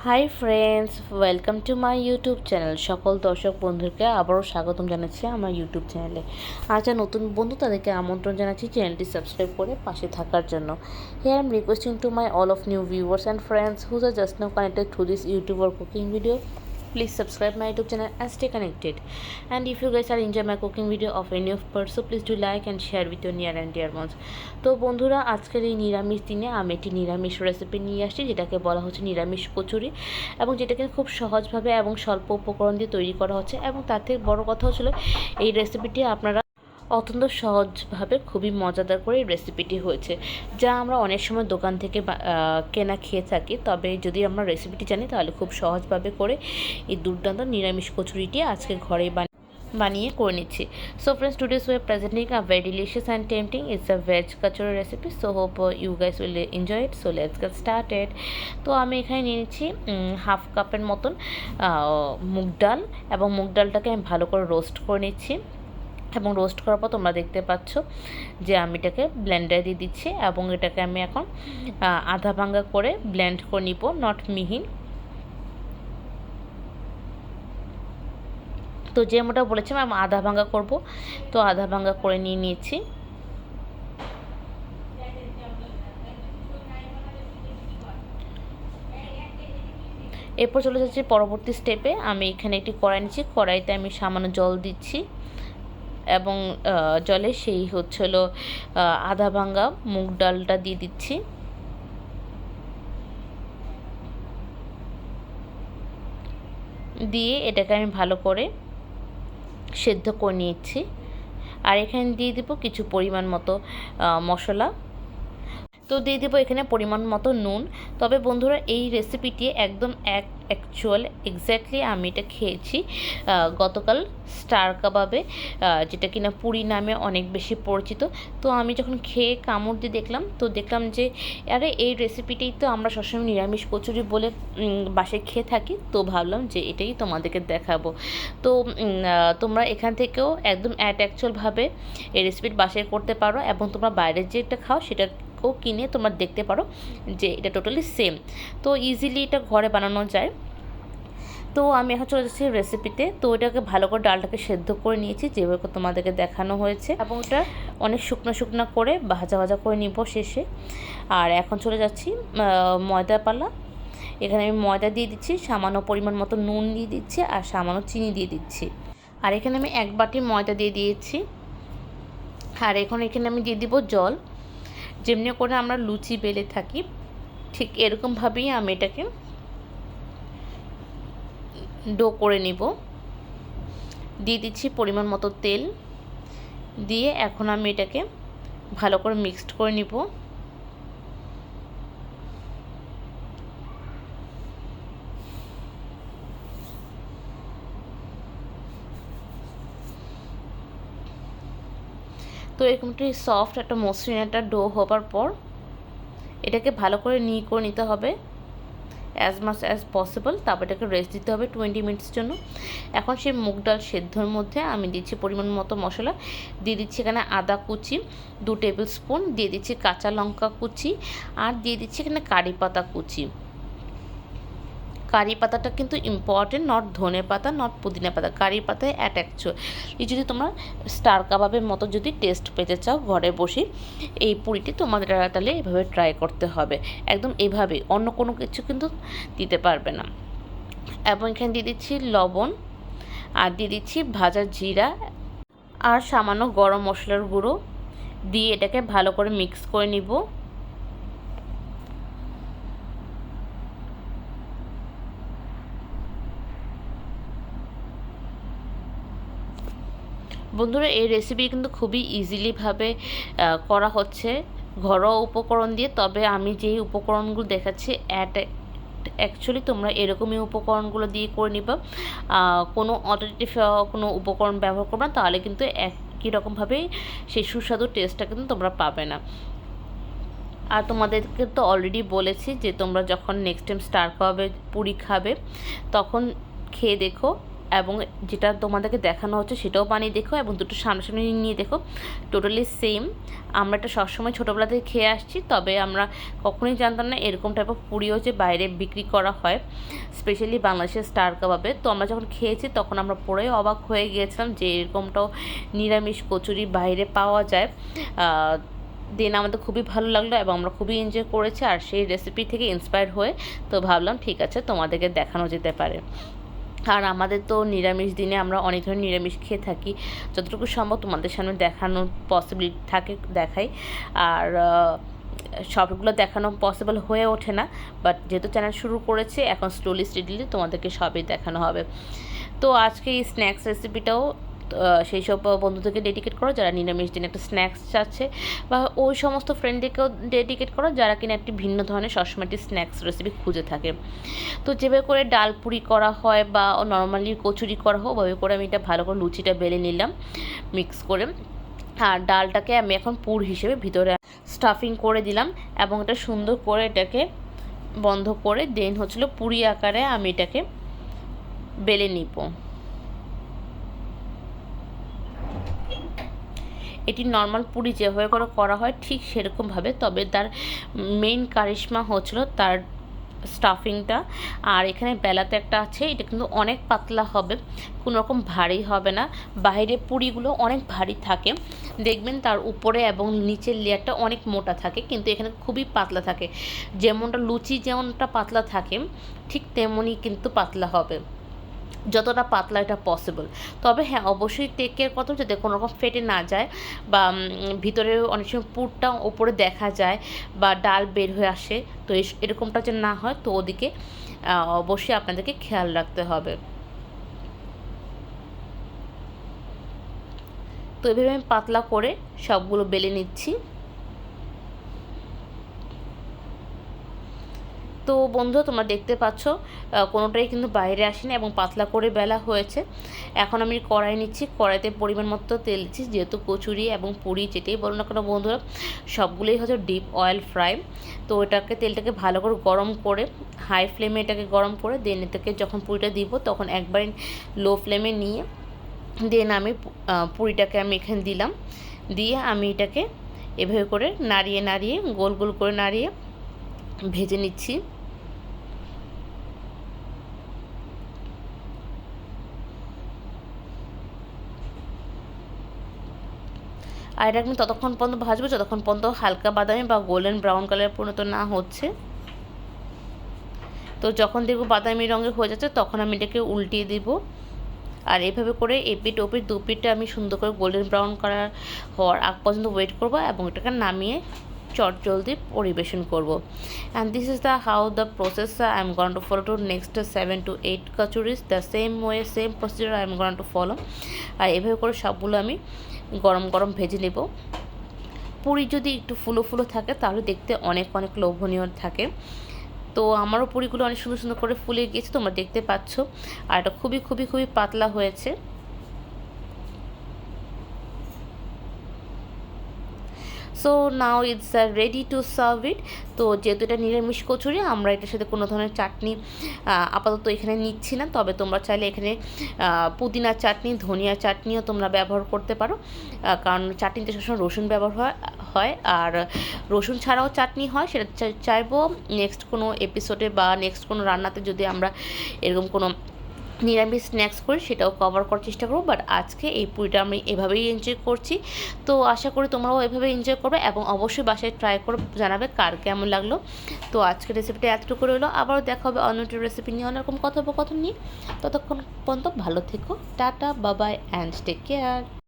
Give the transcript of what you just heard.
Hi friends, welcome to my YouTube channel. সকল দর্শক বন্ধুকে আবারও স্বাগতম জানাচ্ছি আমার ইউটিউব চ্যানেলে। আর যা নতুন বন্ধু তাদেরকে আমন্ত্রণ জানাচ্ছি চ্যানেলটি সাবস্ক্রাইব করে পাশে থাকার জন্য। Here I am requesting to my all of new viewers and friends whose are just now connected through this YouTube or cooking video. Please subscribe my YouTube channel and stay connected. And if you guys are enjoy my cooking video of any of part, so please do like and share with your near and dear ones. তো বন্ধুরা, আজকের এই নিরামিষ দিনে আমি একটি নিরামিষ recipe নিয়ে আসছি, যেটাকে বলা হচ্ছে নিরামিষ কচুরি, এবং যেটাকে খুব সহজভাবে এবং স্বল্প উপকরণ দিয়ে তৈরি করা হচ্ছে। এবং তার থেকে বড় কথা হচ্ছিল এই রেসিপিটি আপনারা অত্যন্ত সহজভাবে খুবই মজাদার করে এই রেসিপিটি হয়েছে, যা আমরা অনেক সময় দোকান থেকে কেনা খেয়ে থাকি। তবে যদি আমরা রেসিপিটি জানি তাহলে খুব সহজভাবে করে এই দুর্দান্ত নিরামিষ কচুরিটি আজকে ঘরে বানিয়ে করে নিচ্ছি। So friends, today's we are presenting a very delicious and tempting. It's a veg kachori recipe, so hope you guys will enjoy it. So let's get started. তো আমি এখানে নিয়ে নিচ্ছি হাফ কাপের মতন মুগ ডাল, এবং মুগ ডালটাকে আমি ভালো করে রোস্ট করে নিচ্ছি। এবং রোস্ট করার পর তোমরা দেখতে পাচ্ছ যে আমি এটাকে ব্লেন্ডারে দিয়ে দিচ্ছি, এবং এটাকে আমি এখন আধা ভাঙ্গা করে ব্লেন্ড করে নিব, নট মিহিন। তো যে মোটা বলেছিলাম আমি আধা ভাঙ্গা করব, তো আধা ভাঙ্গা করে নিয়ে নিয়েছি। এরপর চলে যাচ্ছি পরবর্তী স্টেপে। আমি এখানে একটি কড়াই নিচ্ছি, কড়াইতে আমি সামান্য জল দিচ্ছি, এবং জলে সেই হচ্ছিল আধা ভাঙ্গা মুগ ডালটা দিয়ে দিচ্ছি। দিয়ে এটাকে আমি ভালো করে সেদ্ধ করে নিয়েছি। আর এখানে দিয়ে দেবো কিছু পরিমাণ মতো মশলা। তো দিয়ে দেবো এখানে পরিমাণ মতো নুন। তবে বন্ধুরা, এই রেসিপিটি একদম এক্স্যাক্টলি আমি এটা খেয়েছি গতকাল স্টার কাবাবে, যেটা কিনা পুরি নামে অনেক বেশি পরিচিত। তো আমি যখন খেয়ে কামড় দিয়ে দেখলাম যে আরে এই রেসিপিটাই তো আমরা সবসময় নিরামিষ কচুরি বলে বাসায় খেয়ে থাকি। তো ভাবলাম যে এটাই তোমাদেরকে দেখাবো। তো তোমরা এখান থেকেও একদম অ্যাকচুয়ালভাবে এই রেসিপিটা বাসায় করতে পারো, এবং তোমরা বাইরের যেটা খাও সেটা কিনে তোমরা দেখতে পারো যে এটা টোটালি সেম। তো ইজিলি এটা ঘরে বানানো যায়। তো আমি এখন চলে যাচ্ছি রেসিপিতে। তো এটাকে ভালো করে ডালটাকে সেদ্ধ করে নিয়েছি, যেভাবে তোমাদেরকে দেখানো হয়েছে, এবং এটা অনেক শুকনো করে ভাজা করে নিব শেষে। আর এখন চলে যাচ্ছি ময়দা পালা। এখানে আমি ময়দা দিয়ে দিচ্ছি, সামান্য পরিমাণ মতো নুন দিয়ে দিচ্ছি, আর সামান্য চিনি দিয়ে দিচ্ছি। আর এখানে আমি 1 বাটি ময়দা দিয়ে দিয়েছি। আর এখানে আমি দিয়ে দিব জল। যেমনি করে আমরা লুচি বেলে থাকি ঠিক এরকমভাবেই আমি এটাকে ডো করে নিব। দিয়ে দিচ্ছি পরিমাণ মতো তেল, দিয়ে এখন আমি এটাকে ভালো করে মিক্সড করে নিব। তো এরকম একটু সফট একটা মসৃণ একটা ডো হবার পর এটাকে ভালো করে করে নিতে হবে অ্যাজ মাচ অ্যাজ পসিবল। তারপর এটাকে রেস্ট দিতে হবে 20 মিনিটস জন্য। এখন সেই মুগ ডাল সেদ্ধর মধ্যে আমি দিচ্ছি পরিমাণ মতো মশলা। দিয়ে দিচ্ছি এখানে আদা কুচি 2 টেবিল স্পুন, দিয়ে দিচ্ছি কাঁচা লঙ্কা কুচি, আর দিয়ে দিচ্ছি এখানে কারি পাতা কুচি। কারি পাতাটা কিন্তু ইম্পর্টেন্ট, নট ধনে পাতা, নট পুদিনা পাতা, কারি পাতায় এই যদি তোমরা স্টার কাবাবের মতো যদি টেস্ট পেতে চাও ঘরে বসে, এই পুরিটি তোমাদের তাহলে এভাবে ট্রাই করতে হবে। একদম এভাবে, অন্য কোনো কিছু কিন্তু দিতে পারবে না। এবং এখানে দিয়ে দিচ্ছি লবণ, আর দিয়ে দিচ্ছি ভাজা জিরা, আর সামান্য গরম মশলার গুঁড়ো দিয়ে এটাকে ভালো করে মিক্স করে নিব। বন্ধুরা, এই রেসিপি কিন্তু খুবই ইজিলিভাবে করা হচ্ছে ঘরোয়া উপকরণ দিয়ে। তবে আমি যেই উপকরণগুলো দেখাচ্ছি অ্যাকচুয়ালি তোমরা এরকমই উপকরণগুলো দিয়ে করে নিবা, কোনো অল্টারনেটিভ কোনো উপকরণ ব্যবহার করবে না, তাহলে কিন্তু একই রকমভাবেই সেই সুস্বাদু টেস্টটা কিন্তু তোমরা পাবে না। আর তোমাদেরকে তো অলরেডি বলেছি যে তোমরা যখন নেক্সট টাইম স্টার কাবাবে পুরি খাবে তখন খেয়ে দেখো, এবং যেটা তোমাদেরকে দেখানো হচ্ছে সেটাও বানিয়ে দেখো, এবং দুটো সামনাসামনি নিয়ে দেখো, টোটালি সেম। আমরা এটা সবসময় ছোটোবেলা থেকে খেয়ে আসছি, তবে আমরা কখনোই জানতাম না এরকম টাইপের পুরিও যে বাইরে বিক্রি করা হয়, স্পেশালি বাংলাদেশের স্টার কাবাবে। তো আমরা যখন খেয়েছি তখন আমরা পুরোই অবাক হয়ে গিয়েছিলাম যে এরকমটাও নিরামিষ কচুরি বাইরে পাওয়া যায়। দেন আমাদের খুবই ভালো লাগলো এবং আমরা খুবই এনজয় করেছি, আর সেই রেসিপি থেকে ইন্সপায়ার হয়ে তো ভাবলাম ঠিক আছে তোমাদেরকে দেখানো যেতে পারে। আর আমাদের তো নিরামিষ দিনে আমরা অনেক ধরনের নিরামিষ খেয়ে থাকি, যতটুকু সম্ভব তোমাদের সামনে দেখানোর পসিবিলিটি থাকে দেখাই। আর সবগুলো দেখানো পসিবল হয়ে ওঠে না, বাট যেহেতু চ্যানেল শুরু করেছে এখন স্লোলি স্টেডিলি তোমাদেরকে সবই দেখানো হবে। তো আজকে এই স্ন্যাক্স রেসিপিটাও সেই সব বন্ধুদেরকে ডেডিকেট করো যারা নিরামিষ দিনে একটা স্ন্যাক্স চাচ্ছে, বা ওই সমস্ত ফ্রেন্ডদেরকেও ডেডিকেট করো যারা কিনা একটি ভিন্ন ধরনের সবসময় একটি স্ন্যাক্স রেসিপি খুঁজে থাকে। তো যেভাবে করে ডাল পুরি করা হয় বা নর্মালি কচুরি করা হয়, ওভাবে করে আমি এটা ভালো করে লুচিটা বেলে নিলাম মিক্স করে। আর ডালটাকে আমি এখন পুর হিসেবে ভিতরে স্টাফিং করে দিলাম এবং এটা সুন্দর করে এটাকে বন্ধ করে দেন হচ্ছিলো পুরি আকারে আমি এটাকে বেলে নিব। এটি নর্মাল পুরি যেভাবে করে করা হয় ঠিক সেরকমভাবে, তবে তার মেইন কারিশমা হচ্ছিল তার স্টাফিংটা। আর এখানে বেলাতে একটা আছে, এটা কিন্তু অনেক পাতলা হবে, কোনো রকম ভারী হবে না। বাইরে পুরিগুলো অনেক ভারী থাকে দেখবেন, তার উপরে এবং নিচের লেয়ারটা অনেক মোটা থাকে, কিন্তু এখানে খুবই পাতলা থাকে। যেমনটা লুচি যেমনটা পাতলা থাকে ঠিক তেমনই কিন্তু পাতলা হবে, যতটা পাতলা এটা পসিবল। তবে হ্যাঁ, অবশ্যই টেক কেয়ার করতে হবে যাতে কোনো রকম ফেটে না যায়, বা ভিতরে অনেক সময় পুরটা ওপরে দেখা যায় বা ডাল বের হয়ে আসে, তো এরকমটা যে না হয়, তো ওদিকে অবশ্যই আপনাদেরকে খেয়াল রাখতে হবে। তো এভাবে আমি পাতলা করে সবগুলো বেলে নিচ্ছি। তো বন্ধু তোমরা দেখতে পাচ্ছ কোনোটাই কিন্তু বাইরে আসেনি এবং পাতলা করে বেলা হয়েছে। এখন আমি কড়াই নিচ্ছি, কড়াইতে পরিমাণ মতো তেল দিচ্ছি, যেহেতু কচুরি এবং পুরি যেটাই বলো না কেন বন্ধুরা সবগুলোই হচ্ছে ডিপ অয়েল ফ্রাই। তো এটাকে তেলটাকে ভালো করে গরম করে হাই ফ্লেমে এটাকে গরম করে দেন এটাকে যখন পুরিটা দিব তখন একবারে লো ফ্লেমে নিয়ে দেন আমি পুরিটাকে আমি এখানে দিলাম, দিয়ে আমি এটাকে এভাবে করে নাড়িয়ে নাড়িয়ে গোল গোল করে নাড়িয়ে ভেজে নিচ্ছি। আর এটা আমি ততক্ষণ পর্যন্ত ভাজবো যতক্ষণ পর্যন্ত হালকা বাদামি বা গোল্ডেন ব্রাউন কালার পরিণত না হচ্ছে। তো যখন দেখবো বাদামি রঙের হয়ে যাচ্ছে তখন আমি এটাকে উল্টিয়ে দিব, আর এভাবে করে এপিট ওপিট দুপিটটা আমি সুন্দর করে গোল্ডেন ব্রাউন কালার হওয়ার আগ পর্যন্ত ওয়েট করব এবং এটাকে নামিয়ে চট জলদি পরিবেশন করব। And this is the how the process I am going to follow to next 7 to 8 kachoris, the same way same procedure I am going to follow. আর এভাবে করে সবগুলো আমি গরম গরম ভেজে নেব। পুরি যদি একটু ফুলো ফুলো থাকে তাহলে দেখতে অনেক অনেক লোভনীয় থাকে। তো আমারও পুরিগুলো অনেক সুন্দর সুন্দর করে ফুলে গিয়েছে তোমরা দেখতে পাচ্ছ, আর এটা খুবই খুবই খুবই পাতলা হয়েছে। So now it's ready to serve ইট। তো যেহেতু এটা নিরামিষ কচুরি আমরা এটার সাথে কোনো ধরনের চাটনি আপাতত এখানে নিচ্ছি না, তবে তোমরা চাইলে এখানে পুদিনা চাটনি ধনিয়া চাটনিও তোমরা ব্যবহার করতে পারো, কারণ চাটনিতে সবসময় রসুন ব্যবহার হয় আর রসুন ছাড়াও চাটনি হয়। সেটা চাইবো নেক্সট কোনো এপিসোডে বা নেক্সট কোনো রান্নাতে যদি আমরা এরকম কোনো নিরামিষ স্ন্যাক্স করি সেটাও কভার করার চেষ্টা করবো, বাট আজকে এই পুরিটা আমি এভাবেই এনজয় করছি। তো আশা করি তোমরাও এভাবে এনজয় করবে এবং অবশ্যই বাসায় ট্রাই করে জানাবে কার কেমন লাগলো। তো আজকের রেসিপিটা এতটুকু রইলো, আবারও দেখা হবে অন্য একটা রেসিপি নিয়ে অন্যরকম কথোপকথন নিয়ে। ততক্ষণ পর্যন্ত ভালো থেকো, টাটা বাবাই অ্যান্ড টেক কেয়ার।